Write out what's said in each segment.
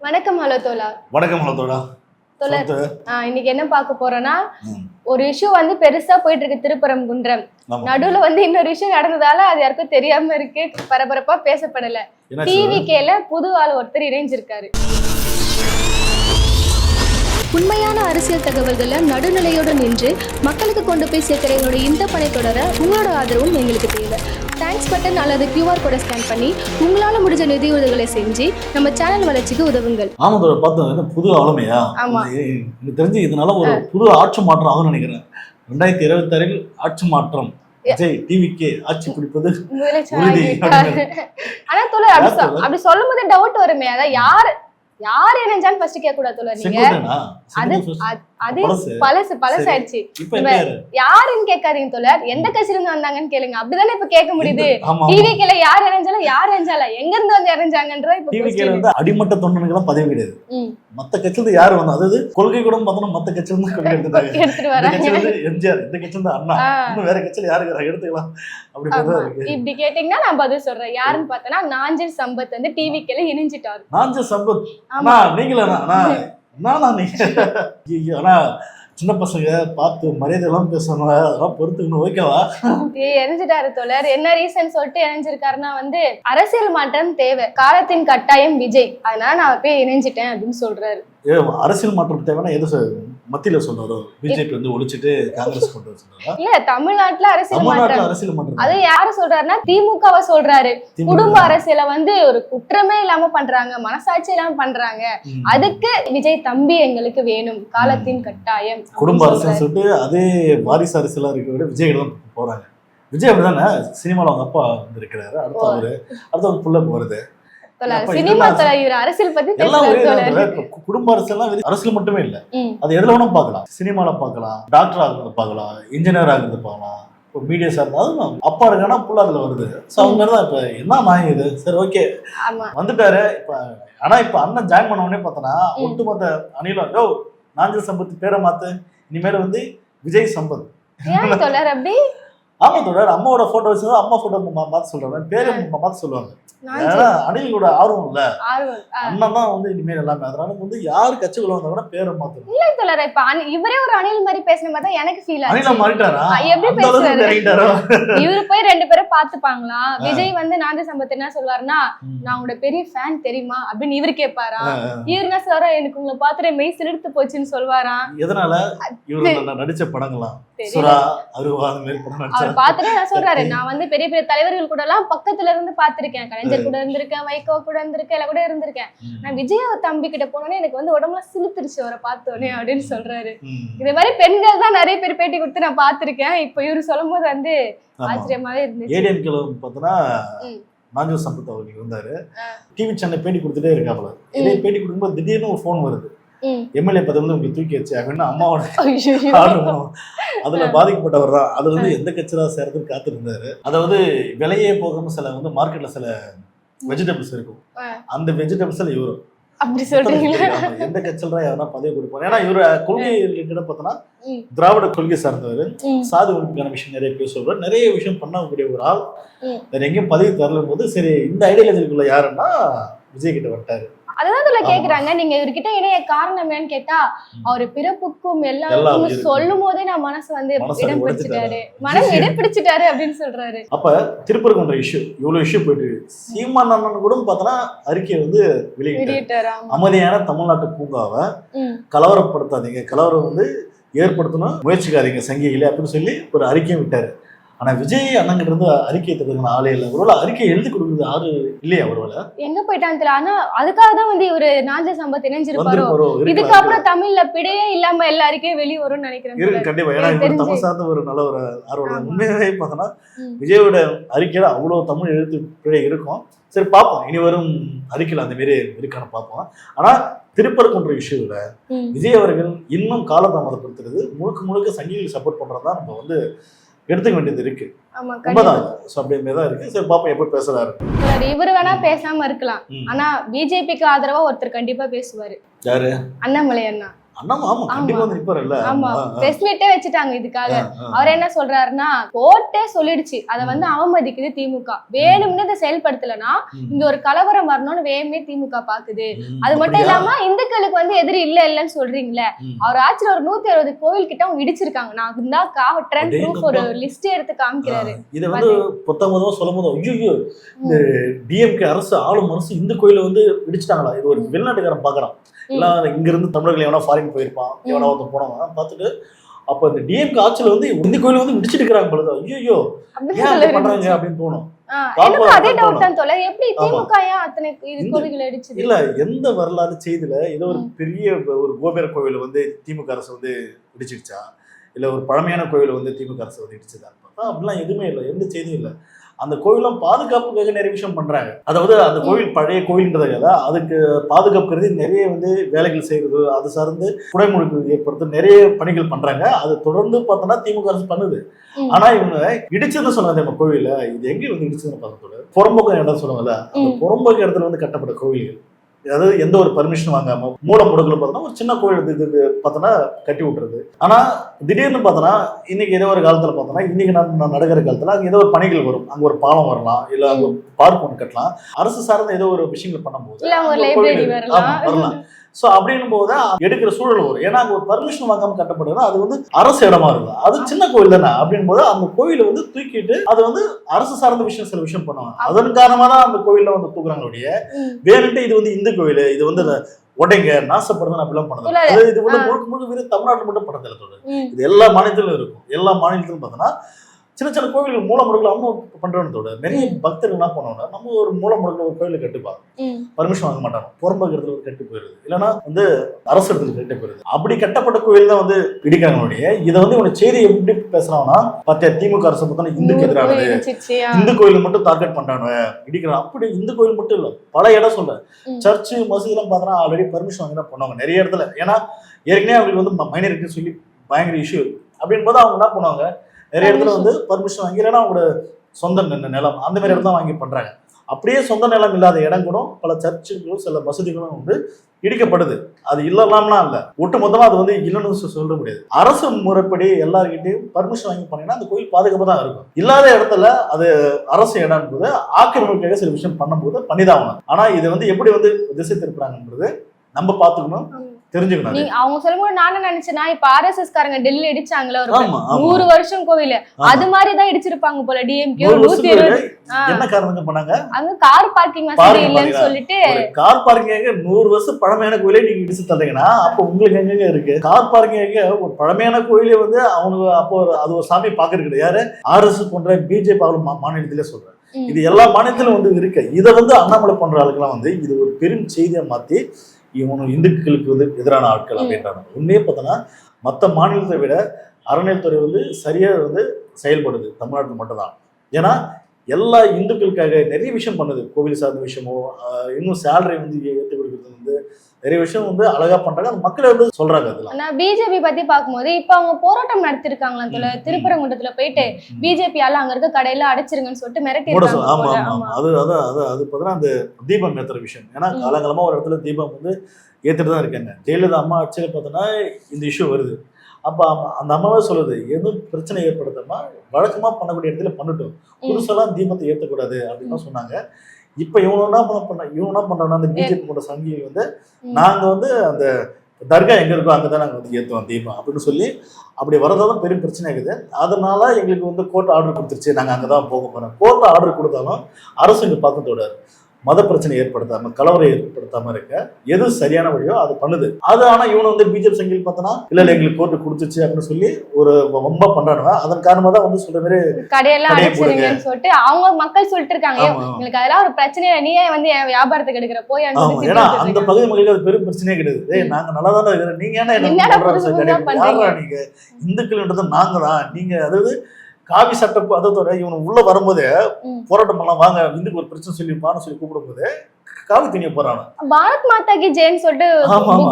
வணக்கம் ஹலோ தோலா. வணக்கம் ஹலோ தோலா. தோலர், இன்னைக்கு என்ன பார்க்க போறோம்னா, ஒரு இஷ்யூ வந்து பெருசா போயிட்டு இருக்கு திருப்பரங்குன்றம். நடுவுல வந்து இன்னொரு இஷ்யூ நடந்ததால அது யாருக்கும் தெரியாம இருக்கு, பரபரப்பா பேசப்படல. டிவிகேல புது ஆள் ஒருத்தர் இணைஞ்சிருக்காரு. உண்மையான அரசியல் தகவல்களை நடுநிலையோடு நின்று மக்களுக்கு கொண்டு போய் சேர்க்கிற எங்களோட இந்த பணி தொடர உங்களோட ஆதரவும் எங்களுக்கு தேவை. தேங்க்ஸ் பட்டன் அல்லது QR கோடை ஸ்கேன் பண்ணி உங்களால முடிஞ்ச நிதி உதவிகளை செஞ்சு நம்ம சேனல் வளர்ச்சிக்கு உதவுங்கள். ஆமா தோழர், பார்த்தோம் புது ஆளுமையா? ஆமா, எனக்கு தெரிஞ்சு இதனால ஒரு புது ஆட்சி மாற்றம் ஆகும்னு நினைக்கிறேன். 2026 ஆட்சி மாற்றம், விஜய் டிவிகே ஆட்சி பிடிப்பது உறுதி. ஆனா தோழர் அப்படி சொல்லும் போது டவுட் வருமே, அதான் யார் இணைஞ்சான்னு ஃபர்ஸ்ட் கேட்க கூடாது தோழர். நீங்க அது பழசாயிடுச்சு. யாருன்னு கேட்காதீங்க தோழர், எந்த கட்சியில இருந்து வந்தாங்கன்னு கேளுங்க. அப்படிதானே இப்ப கேட்க முடியுது. டிவிகேல யார் இணைஞ்சாலும் எங்க இருந்து வந்து இணைஞ்சாங்கன்ற இப்ப டிவிகேல வந்து அடிமட்ட தொண்டனுக்கு பதவி கிடையாது. மத்த கட்சியில யாரு வந்தா, அதாவது கொள்கை கூட பார்த்தோம்னா மத்த கட்சியில இருந்து கொள்கை எடுத்துட்டு வராங்க. எம்ஜிஆர், இந்த கட்சியில இருந்து அண்ணா, இன்னும் வேற கட்சியில யாருக்கு எடுத்துக்கலாம் அப்படி இப்படி கேட்டீங்கன்னா நான் பதில் சொல்றேன். யாருன்னு பார்த்தனா நாஞ்சில் சம்பத் வந்து டிவிகேல இணைஞ்சிட்டாரு. நாஞ்சில் சம்பத் நீங்களா? ஆனா சின்ன பசங்க பார்த்து மரியாதை எல்லாம் பேசணும், அதெல்லாம் பொறுத்துக்கணும். ஓகேவா? இணைஞ்சிட்டாரு தோழர். என்ன ரீசன் சொல்லிட்டு இணைஞ்சிருக்காருன்னா வந்து அரசியல் மாற்றம் தேவை, காலத்தின் கட்டாயம் விஜய், அதனால நான் போய் இணைஞ்சிட்டேன் அப்படின்னு சொல்றாரு. அரசியல் மாற்றம் தேவைன்னா எது மத்தியில சொல்றாரோ? பிஜேபி வந்து ஒழிச்சிட்டு காங்கிரஸ் கொண்டு வர சொல்றாரா? இல்ல, தமிழ்நாட்டுல அரசியல் மாற்றம் அது யாரு சொல்றாருன்னா திமுகவை சொல்றாரு. குடும்ப அரசியல வந்து ஒரு குற்றமே இல்லாம பண்றாங்க, மனசாட்சி இல்லாம பண்றாங்க, அதுக்கு விஜய் தம்பி எங்களுக்கு வேணும், காலத்தின் கட்டாயம். குடும்ப அரசியல் சொல்லிட்டு அதே வாரிசு அரசியலா இருக்க விட விஜய் தான் போறாங்க. விஜய் அப்படிதானே சினிமால அவங்க அப்பா வந்து இருக்கிறாரு, அடுத்த புள்ள போறது. சினிமா அரசியல் பத்தி குடும்ப அரசியல் அரசியல் மட்டுமே இல்ல, அது எதுல வேணும் பார்க்கலாம். சினிமால பார்க்கலாம், டாக்டர் ஆகுறது பார்க்கலாம், இன்ஜினியர் ஆகுறது பார்க்கலாம், மீடியா சார்ந்தாலும் அப்பா இருக்கானா புள்ள அதுல வருது. சோ அவங்க தான் இப்ப என்ன நாயம் இது. சரி, ஓகே, வந்துட்டாரு இப்ப. ஆனா இப்ப அண்ணன் ஜாயின் பண்ண உடனே பார்த்தனா ஒட்டுமொத்த அணிலும் நாஞ்சில் சம்பத் பேரை மாத்து, இனிமேல வந்து விஜய் சம்பத். ஆமா தோழர், அம்மாவோட போட்டோ வச்சுதான் அம்மா போட்டோ மாத்த சொல்றாங்க, பேரு மாத்த சொல்லுவாங்க. அணிலோட ஆர்வம் இல்ல, அண்ணன் தான் வந்து இனிமேல் எல்லாமே. அதனால வந்து யாரு கட்சிக்குள்ள வந்தா கூட பேரை மாத்தணும். இல்ல தோழர், இப்ப இவரே ஒரு அணில் மாதிரி பேசின மாதிரி தான் எனக்கு ஃபீல் ஆச்சு. அணில மாறிட்டாரா? எப்படி பேசுறாரு இவரு? போய் ரெண்டு பேரும் பாத்துப்பாங்களா? விஜய் வந்து நாஞ்சில் சம்பத் என்ன சொல்வாருன்னா, நான் உங்களோட பெரிய ஃபேன் தெரியுமா அப்படின்னு இவரு கேட்பாரா? இவரு என்ன சொல்றாரா, எனக்கு உங்களை பாத்துற மெய் சிலிர்த்து போச்சுன்னு சொல்வாரா? எதனால? இவரு நடிச்ச படங்களாம் சுறா, அருவா, அந்த மாதிரி படம் நடிச்சாரு. அவர் பாத்துட்டு நான் சொல்றாரு, நான் வந்து பெரிய பெரிய தலைவர்கள் கூட எல்லாம் பக்கத்துல இருந்து பாத்திருக்கேன், கலைஞர் கூட இருந்திருக்கேன், வைகோ கூட இருந்திருக்கேன், எல்லாம் கூட இருந்திருக்கேன். நான் விஜய் தம்பி கிட்ட போனோடனே எனக்கு வந்து உடம்புல சிலுத்துருச்சு அவரை பார்த்தோன்னே அப்படின்னு சொல்றாரு. இதே மாதிரி பெண்கள் தான் நிறைய பேர் பேட்டி கொடுத்து நான் பாத்திருக்கேன். இப்ப இவரு சொல்லும் போது வந்து ஆச்சரியமாவே இருந்துச்சு. ஏடிஎம்கேல பார்த்தோன்னா நாஞ்சில் சம்பத் அவர்கள் இருந்தாரு, டிவி சேனல் பேட்டி கொடுத்துட்டே இருக்காப்புல. இதே பேட்டி கொடுக்கும்போது திடீர்னு ஒரு போன் வருது, எம்எல்ஏ பதவி வந்து உங்களுக்கு தூக்கி வச்சு அப்படின்னு அம்மாவோட ஆர்டர். அதுல பாதிக்கப்பட்டவர் தான். அதுல இருந்து எந்த கட்சியில சேர்றதுக்கு காத்திருந்தாரு. அதாவது விலையே போகாம சில வந்து மார்க்கெட்ல சில வெஜிடபிள்ஸ் இருக்கும், அந்த வெஜிடபிள்ஸ்ல இவரும் அப்படி சொல்றீங்களா? எந்த கட்சியில யாரா பதவி கொடுப்பாரு? ஏன்னா இவரு கொள்கை ரிலேட்டடா பார்த்தோன்னா திராவிட கொள்கை சார்ந்தவர், சாதி ஒழிப்புக்கான விஷயம் நிறைய பேசுவார், நிறைய விஷயம் பண்ணக்கூடிய ஒரு ஆள். வேற எங்கேயும் பதவி தரலும் போது சரி இந்த ஐடியாலஜிக்குள்ள யாருன்னா விஜய் கிட்ட வந்துட்டாரு. அதான் கேக்குறாங்க, நீங்க இவர்கிட்ட இணைய காரணம் என்னன்னு கேட்டா, அவரு பிறப்புக்கும் எல்லாருக்கும் சொல்லும் போதே நான் மனசு வந்து இடம் பிடிச்சிட்டாரு, இடம் பிடிச்சிட்டாரு அப்படின்னு சொல்றாரு. அப்ப திருப்பரங்குன்ற இஷ்யூ இவ்வளவு இஷ்யூ போயிட்டு சீமான் அண்ணன் கூட பார்த்தோன்னா அறிக்கையை வந்து வெளியிட்டாரு. அமைதியான தமிழ்நாட்டு பூங்காவை கலவரப்படுத்தாதீங்க, கலவரம் வந்து ஏற்படுத்தணும் முயற்சிக்காதீங்க சங்கிகளே அப்படின்னு சொல்லி ஒரு அறிக்கையை விட்டாரு. ஆனா விஜய் அண்ணங்கிட்ட இருந்து அறிக்கை தருதுன்னு ஆளே இல்லை. ஒருவேளை அறிக்கை எழுதி கொடுக்குறது யாரு இல்லையா? ஒருவேளை எங்க போயிட்டான்னு தெரியல. ஆனா அதுக்காக தான் வந்து இவரு நாஞ்சில் சம்பத் இணைஞ்சிருப்பாரோ. இதுக்கப்புறம் தமிழ்ல பிழையே இல்லாம எல்லா அறிக்கையும் வெளியே வரும்னு நினைக்கிறேன். கண்டிப்பா, ஏன்னா இவர் தமிழ் சார்ந்த ஒரு நல்ல ஒரு ஆர்வம். உண்மையாவே பார்த்தோன்னா விஜயோட அறிக்கையில அவ்வளவு தமிழ் எழுத்து பிழை இருக்கும். சரி பார்ப்போம், இனி வரும் அறிக்கையில் அந்த மாரி இருக்கான்னு பார்ப்போம். ஆனா திருப்பரங்குன்ற இஷ்யூல விஜய் அவர்கள் இன்னும் காலதாமதப்படுத்துறது முழுக்க முழுக்க சங்கிகளுக்கு சப்போர்ட் பண்றதுதான் நம்ம வந்து எடுத்துக்க வேண்டியது இருக்கு. அப்படிதான் இருக்கு. சரி பாப்பா எப்ப பேசுறாரு. இவரு வேணா பேசாம இருக்கலாம், ஆனா பிஜேபிக்கு ஆதரவா ஒருத்தர் கண்டிப்பா பேசுவாரு. யாரு? அண்ணாமலை அண்ணா. அண்ணாமா ஆமா கண்டிப்பா வந்து நிப்பாருல்ல. ஆமா பிரஸ் மீட்டே வச்சுட்டாங்க இதுக்காக. அவர் என்ன சொல்றாருன்னா, கோர்ட்டே சொல்லிடுச்சு அதை வந்து அவமதிக்குது திமுக, வேணும்னு இதை செயல்படுத்தலன்னா இங்க ஒரு கலவரம் வரணும்னு வேணுமே திமுக பாக்குது. அது மட்டும் இல்லாம இந்துக்களுக்கு வந்து எதிரி இல்லன்னு சொல்றீங்களே, அவர் ஆட்சியில் ஒரு 160 கோவில் கிட்ட அவங்க இடிச்சிருக்காங்க. நான் இருந்தா காவட்டேன் ப்ரூஃப் ஒரு லிஸ்ட் எடுத்து காமிக்கிறாரு. இதை வந்து பொத்தமதமா சொல்லும் போது ஐயோ இந்த டிஎம்கே அரசு ஆளும் அரசு இந்த கோயில வந்து இடிச்சிட்டாங்களா, இது ஒரு வெளிநாட்டுக்காரன் பாக்குறான். எல்லாம் இங்க இருந்து தமிழர்கள் எவனா ஃபாரின் போயிருப்பான், எவனா ஒருத்தன் போனவங்க பார்த்துட்டு அப்ப இந்த டிஎம்கே ஆட்சியில வந்து இந்த கோயில வந்து இடிச்சிட்டு இருக்கிறாங்க பொழுது ஐயோ ஏன் பண்றாங்க அப்படின்னு தோணும். அதே டவுட் தான் தோல, எப்படி திமுக ஏன் அத்தனை கோயில்களை இடிச்சது? இல்ல எந்த வரலாறு செய்தியில ஏதோ ஒரு பெரிய ஒரு கோபுர கோவில் வந்து திமுக அரசு வந்து இடிச்சிடுச்சா, இல்ல ஒரு பழமையான கோவில் வந்து திமுக அரசு வந்து இடிச்சதா பார்த்தா அப்படிலாம் எதுவுமே இல்லை, எந்த செய்தியும் இல்லை. அந்த கோயிலும் பாதுகாப்புக்காக நிறைய விஷயம் பண்றாங்க. அதாவது அந்த கோவில் பழைய கோயில்ன்றதுக்காக அதுக்கு பாதுகாப்பு கருதி நிறைய வந்து வேலைகள் செய்யறது, அது சார்ந்து குடைமுழுக்கு ஏற்படுத்த நிறைய பணிகள் பண்றாங்க. அது தொடர்ந்து பார்த்தோம்னா திமுக அரசு பண்ணுது. ஆனா இவங்க இடிச்சதுன்னு சொன்னாங்க நம்ம கோவில, இது எங்க வந்து இடிச்சதுன்னு பார்த்தோம் புறம்போக்கு இடம் சொல்லுவாங்கல்ல, அந்த புறம்போக்கு இடத்துல வந்து கட்டப்பட்ட கோவில்கள், அதாவது எந்த ஒரு பர்மிஷன் வாங்காம மூல முடுக்கல பார்த்தோன்னா ஒரு சின்ன கோயில் இது பார்த்தோன்னா கட்டி விட்டுறது. ஆனா திடீர்னு பார்த்தோன்னா இன்னைக்கு ஏதோ ஒரு காலத்துல பார்த்தோன்னா இன்னைக்கு நான் நடக்கிற காலத்துல அங்கே ஏதோ ஒரு பணிகள் வரும், அங்க ஒரு பாலம் வரலாம், இல்ல அங்க பார்க் ஒன்று கட்டலாம், அரசு சார்ந்த ஏதோ ஒரு விஷயங்கள் பண்ணும்போது வரலாம். சோ அப்படின்னும் போது எடுக்கிற சூழல் வரும். ஏன்னா அங்க ஒரு பர்மிஷன் வாங்காம கட்டப்படுது, அது வந்து அரசு இடமா இருக்கு, அது சின்ன கோயில் தானே. அப்படின் போது அந்த கோயிலை வந்து தூக்கிட்டு அது வந்து அரசு சார்ந்த விஷயம் சில விஷயம் பண்ணுவாங்க. அதன் காரணமா தான் அந்த கோயில்ல வந்து தூக்குறாங்களுடைய வேணுட்டு இது வந்து இந்து கோயில், இது வந்து உடைங்க நாசப்படுறது அப்படிலாம் பண்ணது. இது வந்து முழுக்க முழுக்க வீடு தமிழ்நாட்டில் மட்டும் படத்துல தோணுது, இது எல்லா மாநிலத்திலும் இருக்கும். எல்லா மாநிலத்திலும் பார்த்தோன்னா சின்ன சின்ன கோவில்கள் மூல முடுக்கல அவங்க பண்றதோட நிறைய பக்தர்கள் என்ன பண்ணுவாங்க, நம்ம ஒரு மூல முடுக்கல ஒரு கோயில கட்டுப்பாங்க, பர்மிஷன் வாங்க மாட்டாங்க, புறம்போக்கு இடத்துல கட்டு போயிருது, இல்லைன்னா வந்து அரசு இடத்துல கட்டு போயிருது. அப்படி கட்டப்பட்ட கோயில் தான் வந்து இடிக்கிறாங்களுடைய. இதை வந்து இவங்க செய்தி எப்படி பேசுறாங்கன்னா, பார்த்தியா திமுக அரசு பார்த்தா இந்துக்கு எதிரானது, இந்து கோயில் மட்டும் டார்கெட் பண்றாங்க இடிக்கிறாங்க. அப்படி இந்து கோயில் மட்டும் இல்ல, பல இடம் சொல்ல சர்ச்சு மசூதி எல்லாம் பார்த்தோன்னா ஆல்ரெடி பர்மிஷன் வாங்கி தான் பண்ணுவாங்க நிறைய இடத்துல. ஏன்னா ஏற்கனவே அவங்களுக்கு வந்து மைனாரிட்டின்னு சொல்லி பயங்கர இஷ்யூ அப்படின் போது அவங்க என்ன பண்ணுவாங்க, நிறைய இடத்துல வந்து பர்மிஷன் வாங்கி, இல்லைன்னா அவங்களோட சொந்த நிலம் அந்த மாதிரி இடம் தான் வாங்கி பண்றாங்க. அப்படியே சொந்த நிலம் இல்லாத இடம் கூட பல சர்ச்சுகளும் சில மசூதிகளும் வந்து இடிக்கப்படுது. அது இல்லலாம்னா இல்ல, ஒட்டு மொத்தமா அது வந்து இல்லைன்னு சொல்ல முடியாது. அரசு முறைப்படி எல்லார்கிட்டையும் பர்மிஷன் வாங்கி பண்ணீங்கன்னா அந்த கோயில் பாதுகாப்பு தான் இருக்கும். இல்லாத இடத்துல அது அரசு இடம் போது ஆக்கிரமிப்புக்காக சில விஷயம் பண்ணும்போது பண்ணிதான் ஆகணும். ஆனா இதை வந்து எப்படி வந்து திசை திருப்புறாங்கன்றது நம்ம பாத்துக்கணும், தெரிஞ்சுக்கணும். அவங்க சொல்லும்போது நானும் நினைச்சேன்னா, இப்ப RSS காரங்க டெல்லி இடிச்சாங்களா ஒரு 100 வருஷம் கோவில, அது மாதிரிதான் இடிச்சிருப்பாங்க போல டிஎம்கே. 120 என்ன காரணம் பண்ணாங்க, அங்க கார் பார்க்கிங் வசதி இல்லன்னு சொல்லிட்டு கார் பார்க்கிங் 100 வருஷம் பழமையான கோயிலே நீங்க இடிச்சு தந்தீங்கன்னா அப்ப உங்களுக்கு எங்க இருக்கு கார் பார்க்கிங்? ஒரு பழமையான கோயிலே வந்து அவங்க அப்போ அது ஒரு சாமி பாக்குறது யாரு, RSS போன்ற பிஜேபி மாநிலத்திலே சொல்றேன். இது எல்லா மாநிலத்திலும் வந்து இருக்கு. இதை வந்து அண்ணாமலை பண்ற ஆளுக்கெல்லாம் வந்து இது ஒரு பெரும் செய்தியை மாத்தி இவனு இந்துக்களுக்கு வந்து எதிரான ஆட்கள் அப்படின்றாங்க. உண்மையே பார்த்தோன்னா மற்ற மாநிலத்தை விட அறநிலையத்துறை வந்து சரியா வந்து செயல்படுது தமிழ்நாட்டில் மட்டும்தான். ஏன்னா எல்லா இந்துக்களுக்காக நிறைய விஷயம் பண்ணுது, கோவில் சார்ந்த விஷயமோ இன்னும் சேலரி வந்து ஏற்றி கொடுக்குறது வந்து நிறைய விஷயம் வந்து அழகா பண்றாங்க, அந்த மக்கள் வந்து சொல்றாங்க. அதெல்லாம் பிஜேபி பத்தி பார்க்கும்போது இப்ப அவங்க போராட்டம் நடத்திருக்காங்களா தோல, திருப்பரங்குன்றத்துல போயிட்டு பிஜேபியால அங்க இருக்க கடையில அடைச்சிருங்கன்னு சொல்லிட்டு மிரட்டி. ஆமா ஆமா அது பார்த்தீங்கன்னா அந்த தீபம் ஏத்துற விஷயம். ஏன்னா காலங்காலமா ஒரு இடத்துல தீபம் வந்து ஏத்துட்டு தான் இருக்காங்க. ஜெயலலிதா அம்மா ஆட்சியில பார்த்தோன்னா இந்த இஷ்யூ வருது. அப்ப அந்த அம்மாவே சொல்லுது, எதுவும் பிரச்சனை ஏற்படுத்தாம வழக்கமா பண்ணக்கூடிய இடத்துல பண்ணட்டும், புதுசெல்லாம் தீபத்தை ஏற்றக்கூடாது அப்படின்னு தான் சொன்னாங்க. இப்ப இவங்க என்ன பண்றோம்னா அந்த பிஜேபி போன்ற சங்கிகள் வந்து நாங்க வந்து அந்த தர்கா எங்க இருக்கோ அங்கதான் நாங்க வந்து ஏற்றுவோம் தீபம் அப்படின்னு சொல்லி அப்படி வரதான் பெரிய பிரச்சனை இருக்குது. அதனால எங்களுக்கு வந்து கோர்ட் ஆர்டர் கொடுத்துருச்சு, நாங்க அங்கதான் போக போறோம். கோர்ட் ஆர்டர் கொடுத்தாலும் அரசு இங்க பக்கத்தோட மத பிரச்சனை ஏற்படுத்தாம கலவரை ஏற்படுத்தாம இருக்க எது சரியான வழியோ அது பண்ணுது. அது ஆனா இவனை வந்து பிஜேபி சங்கில் பார்த்தோன்னா இல்ல எங்களுக்கு கோர்ட்டு கொடுத்துச்சு அப்படின்னு சொல்லி ஒரு ரொம்ப பண்றானுவ. அதன் காரணமா தான் வந்து சொல்ற மாதிரி கடையெல்லாம் அடைச்சிருங்கன்னு சொல்லிட்டு அவங்க மக்கள் சொல்லிட்டு இருக்காங்க. உங்களுக்கு அதெல்லாம் ஒரு பிரச்சனையே, நீயே வந்து வியாபாரத்துக்கு எடுக்கிற போய். ஏன்னா அந்த பகுதி மக்களுக்கு அது பெரும் பிரச்சனையே கிடையாது. நாங்க நல்லா தானே இருக்கிறோம், நீங்க என்ன நீங்க இந்துக்கள்ன்றது நாங்க தான். நீங்க அதாவது காவி சட்டம் அதோட இவனு உள்ள வரும்போதே போராட்டம் பண்ணலாம் வாங்க இந்துக்கு ஒரு பிரச்சனை சொல்லிப்பான்னு சொல்லி கூப்பிடும் போது காவி துணிய போறாங்க. பாரத் மாதா கி ஜெயின் சொல்லிட்டு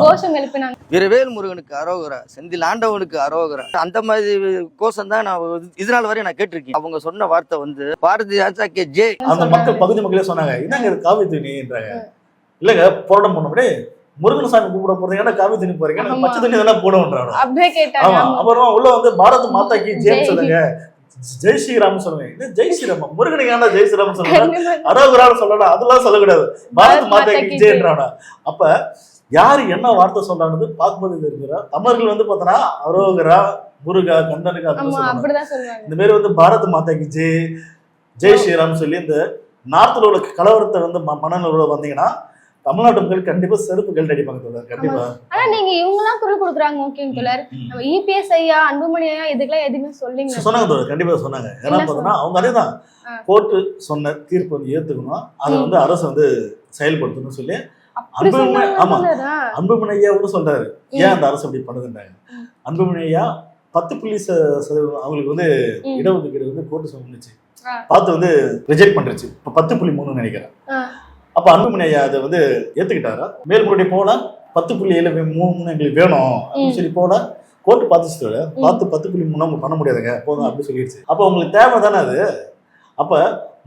கோஷம் எழுப்பினாங்க. வீரவேல் முருகனுக்கு அரோகரா, செந்தில் ஆண்டவனுக்கு அரோகரா, அந்த மாதிரி கோஷம் தான் நான் இதனால வரை நான் கேட்டிருக்கேன். அவங்க சொன்ன வார்த்தை வந்து பாரதிய ஜனதா கே ஜெய். அந்த மக்கள் பகுதி மக்களே சொன்னாங்க, என்னங்க காவி துணின்றாங்க. இல்லங்க போராட்டம் பண்ண முருகன்சாமி கூப்பிட போறீங்க காவி தண்ணி போறீங்க பச்சை தண்ணி தானே போடுவோன்றாங்க. அப்படியே கேட்டாங்க. ஆமா அப்புறம் உள்ள வந்து பாரத் மாதாக்கு ஜெய் சொல்லுங்க, ஜெய் ஸ்ரீராம் சொல்லுங்க. ஜெய் ஸ்ரீராம் முருகனுக்கான ஜெய் ஸ்ரீராம் சொல்லுங்க, அரோகரான்னு சொல்லலாம், அதெல்லாம் சொல்லக்கூடாது, பாரத் மாதாக்கு ஜெயன்றானா. அப்ப யாரு என்ன வார்த்தை சொல்றான்னு பார்க்கும்போது இருக்கிற தமிழர்கள் வந்து பார்த்தோன்னா அரோகரா முருகா கந்தனுக்கு அப்படிதான் சொல்லுவாங்க. இந்த மாதிரி வந்து பாரத் மாதாக்கு ஜெய், ஜெய் ஸ்ரீராம் சொல்லி இந்த நார்த்ல உள்ள கலவரத்தை வந்து மனநிலை வந்தீங்கன்னா தமிழ்நாட்டு மக்கள் கண்டிப்பா செருப்பு கழட்டி அடிப்பாங்க கண்டிப்பா. ஆனா நீங்க இவங்க எல்லாம் குரல் கொடுக்குறாங்க, ஓகே தோழர். நம்ம இபிஎஸ் ஐயா, அன்புமணி ஐயா இதுக்கெல்லாம் எதுவுமே சொல்லிங்க சொன்னாங்க தோழர், கண்டிப்பா சொன்னாங்க. ஏன்னா பார்த்தோன்னா அவங்க அதேதான் கோர்ட்டு சொன்ன தீர்ப்பு வந்து ஏத்துக்கணும், அதை வந்து அரசு வந்து செயல்படுத்தணும்னு சொல்லி அன்புமணி ஐயா கூட சொல்றாரு. ஏன் அந்த அரசு அப்படி பண்ணுதுன்றாங்க. அன்புமணி ஐயா 10% அவங்களுக்கு வந்து இடஒதுக்கீடு வந்து கோர்ட்டு சொல்லிச்சு, பார்த்து வந்து ரிஜெக்ட் பண்ணிருச்சு. இப்போ 10.3 நினைக்கிறேன். அப்ப அன்புமணி ஐயா அதை வந்து ஏத்துக்கிட்டாரா, மேல்முறையீடு போல 10.3 எங்களுக்கு வேணும் அப்படின்னு சொல்லி போல கோர்ட்டு பார்த்து 10.3 பண்ண முடியாதுங்க போதும் அப்படின்னு சொல்லிடுச்சு. அப்ப உங்களுக்கு தேவை தானே அது. அப்ப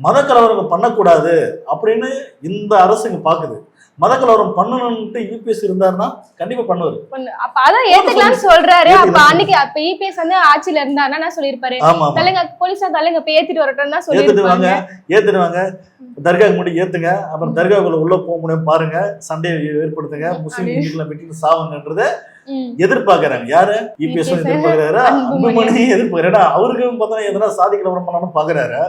மத கலவரம் பண்ணக்கூடாது அப்படின்னு இந்த அரசுங்க பாக்குது. மத கலவரம் பண்ணணும்னு இபிஎஸ் இருந்தாருன்னா கண்டிப்பா பண்ணுவாரு. அப்ப அதான் ஏத்துக்கலாம்னு சொல்றாரு. அப்ப அன்னைக்கு அப்ப இபிஎஸ் வந்து ஆட்சியில இருந்தாருன்னா என்ன சொல்லிருப்பாரு, தலைங்க போலீஸா தலைங்க இப்ப ஏத்திட்டு வரட்டும் தான் சொல்லிருப்பாங்க. ஏத்துடுவாங்க, தர்காவுக்கு மட்டும் ஏத்துங்க, அப்புறம் தர்காவுக்குள்ள உள்ள போக முடியும் பாருங்க, சண்டையை ஏற்படுத்துங்க, முஸ்லீம் இந்துக்களை வெட்டிட்டு சாவுங்கன்றத எதிர்பார்க்கறாங்க. யாரு இபிஎஸ் எதிர்பார்க்கிறாரு, அன்புமணி எதிர்பார்க்கிறாரு. அவருக்கு பார்த்தா எதனா சாதி கலவரம் பண்ணாலும் பாக்குறாரு,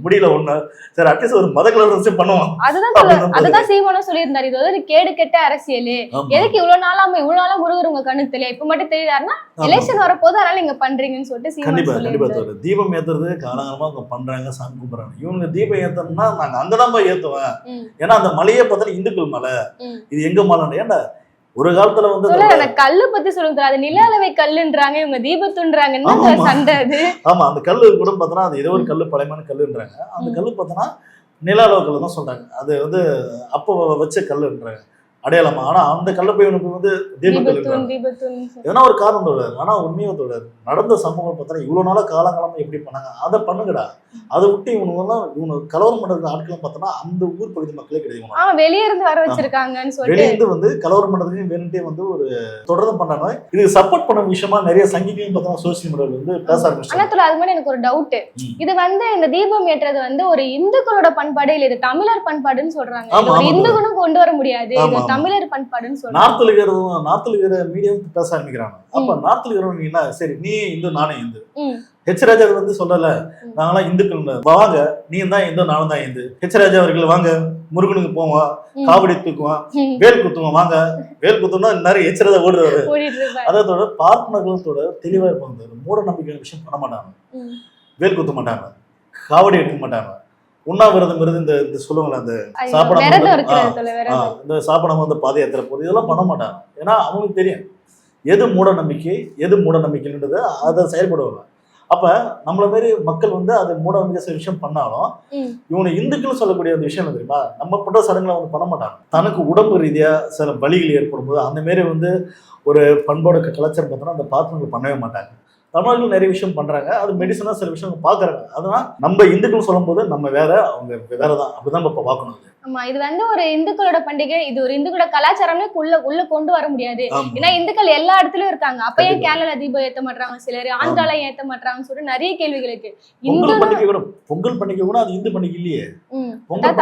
முடியல ஒண்ணு. சரி அட்லீஸ்ட் ஒரு மத கலவரம் பண்ணுவோம். அதுதான் சீமானும் சொல்லியிருந்தாரு, இது ஒரு கேடு கெட்ட அரசியல், எதுக்கு இவ்வளவு நாளா முருகர் உங்க கண்ணு தெரியல, இப்ப மட்டும் தெரியாருன்னா எலெக்ஷன் வரப்போது அதனால நீங்க பண்றீங்கன்னு சொல்லிட்டு கண்டிப்பா தீபம் ஏத்துறது காலகாலமா அவங்க பண்றாங்க, சாமி கும்பிடுறாங்க. இவங்க தீபம் ஏத்தணும்னா நாங்க அங்கதான் போய் ஏத்துவேன். ஏன்னா அந்த மலையே பார்த்தா இந்துக்கள் மலை, இது எங்க மலை. ஏன்னா ஒரு காலத்துல வந்து அந்த கல்லு பத்தி சொல்லுங்க, அது நில அளவை கல்லுன்றாங்க, இவங்க தீபத்துன்றாங்க, சண்டை அது. ஆமா அந்த கல்லு கூட பார்த்தோன்னா அது ஏதோ ஒரு கல்லு பழையமான கல்லுன்றாங்க. அந்த கல்லு பார்த்தோன்னா நில அளவு கல்லு தான் சொல்றாங்க. அது வந்து அப்போ வச்ச கல்லுன்றாங்க அடையாளமா. ஆனா அந்த கல்ல போய் வந்து தீபத்தூண் எதனா ஒரு காரணம் தோழர். ஆனா உண்மையை தோழர் நடந்த சம்பவம் பார்த்தா இவ்வளவு நாளா காலங்காலமா எப்படி பண்ணாங்க, அதை பண்ணுங்கடா. அதை விட்டு இவங்க கலவரம் பண்றது ஆட்களும் பார்த்தோன்னா அந்த ஊர் பகுதி மக்களே கிடையாது, வெளியே இருந்து வர வச்சிருக்காங்கன்னு சொல்லி வெளியே இருந்து வந்து கலவரம் பண்றதுக்கு வேணுட்டே வந்து ஒரு தொடர்ந்து பண்றாங்க. இதுக்கு சப்போர்ட் பண்ண விஷயமா நிறைய சங்கிகளையும் பார்த்தோன்னா சோசியல் மீடியாவில் வந்து பேச ஆரம்பிச்சாங்க. அது மாதிரி எனக்கு ஒரு டவுட், இது வந்து இந்த தீபம் ஏற்றது வந்து ஒரு இந்துக்களோட பண்பாடு இல்ல இது தமிழர் பண்பாடுன்னு சொல்றாங்க. இந்துக்களும் கொண்டு வர முடியாது, தமிழர் பண்பாடுன்னு சொல்றாங்க. நார்த்ல இருக்கிற மீடியம் பேச ஆரம்பிக்கிறாங்க. அப்ப நார்த்ல இருக்கிறவங்க என்ன, சரி நீ இந்து நானே இந்து, ஹெச் ராஜா வந்து சொல்லல நாங்களாம் இந்துக்கள் வாங்க, நீ தான் இந்து நானும் தான் இந்து. ஹெச் ராஜா அவர்கள் வாங்க முருகனுக்கு போவான், காவடி தூக்குவான், வேல் குத்துவான், வாங்க வேல் குத்துனா நிறைய ஹெச் ராஜா ஓடுறாரு. அதோட பார்ப்பனர்களோட தெளிவா இருப்பாங்க, மூட நம்பிக்கை விஷயம் பண்ண மாட்டாங்க, வேல் குத்த மாட்டாங்க, காவடி எடுக்க மாட்டாங்க, உண்ணாவிரதம் இந்த சொல்லுவாங்களே அந்த இந்த சாப்பிடாம வந்து பாத யாத்திரை போகுது, இதெல்லாம் பண்ண மாட்டாங்க. ஏன்னா அவங்களுக்கு தெரியும் எது மூட நம்பிக்கை எது மூட நம்பிக்கைன்றது அதை செயல்படுவாங்க. அப்ப நம்மள மாரி மக்கள் வந்து அது மூட நம்பிக்கை சில விஷயம் பண்ணாலும் இவனை இந்துக்கள் சொல்லக்கூடிய அந்த விஷயம் தெரியுமா, நம்ம பண்ற சடங்குகளை வந்து பண்ண மாட்டாங்க. தனக்கு உடம்பு ரீதியா சில வலிகள் ஏற்படும் போது அந்த மாரி வந்து ஒரு பண்பாடு கலாச்சாரம் பார்த்தோன்னா அந்த பார்ப்பனர்கள் பண்ணவே மாட்டாங்க. தமிழர்கள் நிறைய விஷயம் பண்றாங்க, அது மெடிசனா சில விஷயம் பாக்குறாங்க. அதனால நம்ம இந்துக்கள் சொல்லும் போது நம்ம வேற அவங்க வேறதான், அப்படிதான் இப்ப பாக்கணும். ஆமா, இது வந்து ஒரு இந்துக்களோட பண்டிகை, இது ஒரு இந்துக்களோட கலாச்சாரமே உள்ள கொண்டு வர முடியாது. ஏன்னா இந்துக்கள் எல்லா இடத்துலயும் இருக்காங்க. அப்ப ஏன் கேரளா தீபம் ஏத்த மாட்டாங்க, சிலர் ஆந்திரால ஏத்த மாட்டாங்கன்னு சொல்லிட்டு நிறைய கேள்விகள் இருக்கு. பொங்கல் பண்டிகை கூட அது இந்து பண்டிகை இல்லையே,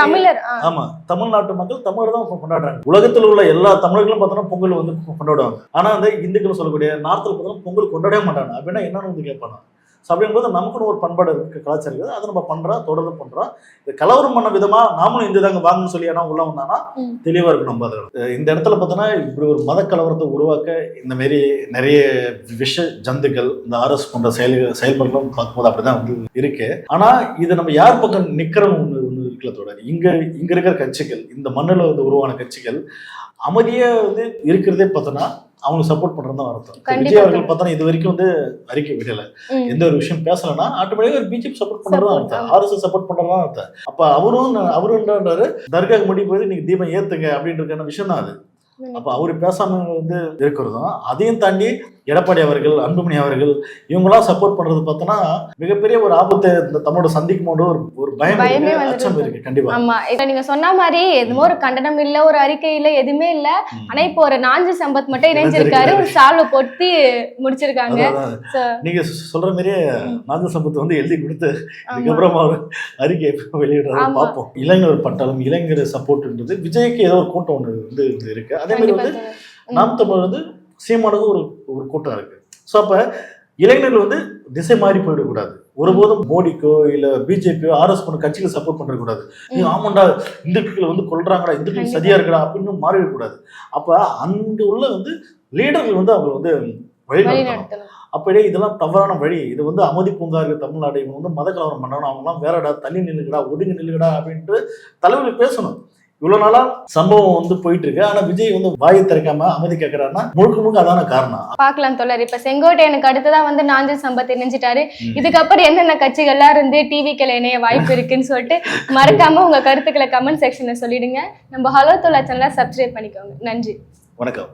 தமிழர். ஆமா, தமிழ்நாட்டு மக்கள் தமிழர் தான் கொண்டாடுறாங்க. உலகத்துல உள்ள எல்லா தமிழர்களும் பார்த்தோம்னா பொங்கல் வந்து கொண்டாடுவாங்க. ஆனா அந்த இந்துக்கள் சொல்லக்கூடிய நார்த்ல பார்த்தோம்னா பொங்கல் கொண்டாடவே மாட்டாங்க. அப்படின்னா என்னன்னு வந்து கேட்பாங்க. அப்படிங்கும்போது நமக்குன்னு ஒரு பண்பாடு இருக்கு, கலாச்சாரம் இருக்குது, அதை நம்ம பண்றோம், தொடர்ந்து பண்றோம். இந்த கலவரம் பண்ண விதமா நாமளும் இந்த தாங்க வாங்கன்னு சொல்லி ஏன்னா உள்ள வந்தானா தெளிவா இருக்கும். நம்ம இந்த இடத்துல பார்த்தோன்னா இப்படி ஒரு மத கலவரத்தை உருவாக்க இந்த மாரி நிறைய விஷ ஜந்துக்கள் இந்த அரசு போன்ற செயல்பாடுகளும் பார்க்கும்போது அப்படிதான் வந்து இருக்கு. ஆனா இது நம்ம யார் பக்கம் நிக்கிறோம் ஒண்ணு இருக்குல்ல தொடர். இங்க இருக்கிற கட்சிகள், இந்த மண்ணில் வந்து உருவான கட்சிகள் அமைதியா வந்து இருக்கிறதே பார்த்தோன்னா அவங்க சப்போர்ட் பண்றதுதான் அர்த்தம். விஜய் அவர்கள் பார்த்தா இது வரைக்கும் வந்து அறிக்கை விடல, எந்த ஒரு விஷயம் பேசலன்னா ஆட்டோமேட்டிக்கா ஒரு பிஜேபி சப்போர்ட் பண்றதுதான் அர்த்தம், RSS சப்போர்ட் பண்றதுதான் அர்த்தம். அப்ப அவருன்றாரு தர்காவுக்கு முடி போய் நீங்க தீபம் ஏத்துங்க அப்படின்ற விஷயம் தான் அது. அப்ப அவரு பேசாம வந்து இருக்கிறதும், அதையும் தாண்டி எடப்பாடி அவர்கள், அன்புமணி அவர்கள் இவங்கெல்லாம் சப்போர்ட் பண்றது பார்த்தோன்னா மிகப்பெரிய ஒரு ஆபத்தை இந்த தமிழோட சந்திக்கும் போது ஒரு பயம் பயமே இருக்கு, வந்துட்டு அச்சம் இருக்கு கண்டிப்பா. ஆமா இப்ப நீங்க சொன்ன மாதிரி எதுவும் ஒரு கண்டனம் இல்ல, ஒரு அறிக்கை இல்ல, எதுவுமே இல்ல. ஆனா இப்போ ஒரு நாஞ்சி சம்பத் மட்டும் இணைஞ்சிருக்காரு, ஒரு சால்வை பொத்தி முடிச்சிருக்காங்க. நீங்க சொல்ற மாதிரியே நாஞ்சி சம்பத் வந்து எழுதி கொடுத்து அதுக்கப்புறமா ஒரு அறிக்கை வெளியிடுறத பார்ப்போம். இளைஞர் பட்டாளம், இளைஞர் சப்போர்ட்ன்றது விஜய்க்கு ஏதோ ஒரு கூட்டம் ஒன்று வந்து இருக்கு. அதே மாதிரி வந்து நாம் தமிழர் வந்து சீமானுக்கு ஒரு கூட்டம் இருக்கு. ஸோ அப்ப இளைஞர்கள் வந்து திசை மாறி போயிடக்கூடாது. ஒருபோதும் மோடிக்கோ இல்ல பிஜேபியோ ஆர்எஸ் பண்ண கட்சிகளை சப்போர்ட் பண்ண கூடாது. ஆமாண்டா இந்துக்களை வந்து கொல்றாங்கடா, இந்துக்கள் சரியா இருக்கடா அப்படின்னு மாறிடக்கூடாது. அப்ப அங்க உள்ள வந்து லீடர்கள் வந்து அவங்க வந்து வழிநடத்தணும். அப்படியே இதெல்லாம் தவறான வழி, இது வந்து அமைதி பூங்கா இருக்கு தமிழ்நாடு, இவங்க வந்து மத கலவரம் பண்ணணும், அவங்கலாம் வேறடா, தள்ளி நில்லுங்கடா, ஒதுங்கி நில்லுங்கடா அப்படின்ட்டு தலைவர்கள் பேசணும். இவ்வளவு நாளா சம்பவம் வந்து போயிட்டு இருக்கு. ஆனா விஜய் வந்து வாயை திறக்காம அமைதி கேட்கிறாருன்னா முழுக்க அதான காரணம். பாக்கலாம் தோழர். இப்ப செங்கோட்டையனுக்கு அடுத்ததான் வந்து நாஞ்சில் சம்பத் இணைஞ்சிட்டாரு. இதுக்கப்புறம் என்னென்ன கட்சிகள்லாம் இருந்து டிவிக்கள் இணைய வாய்ப்பு இருக்குன்னு சொல்லிட்டு மறக்காம உங்க கருத்துக்களை கமெண்ட் செக்ஷன்ல சொல்லிடுங்க. நம்ம ஹலோ தோழர் சேனலை சப்ஸ்கிரைப் பண்ணிக்கோங்க. நன்றி, வணக்கம்.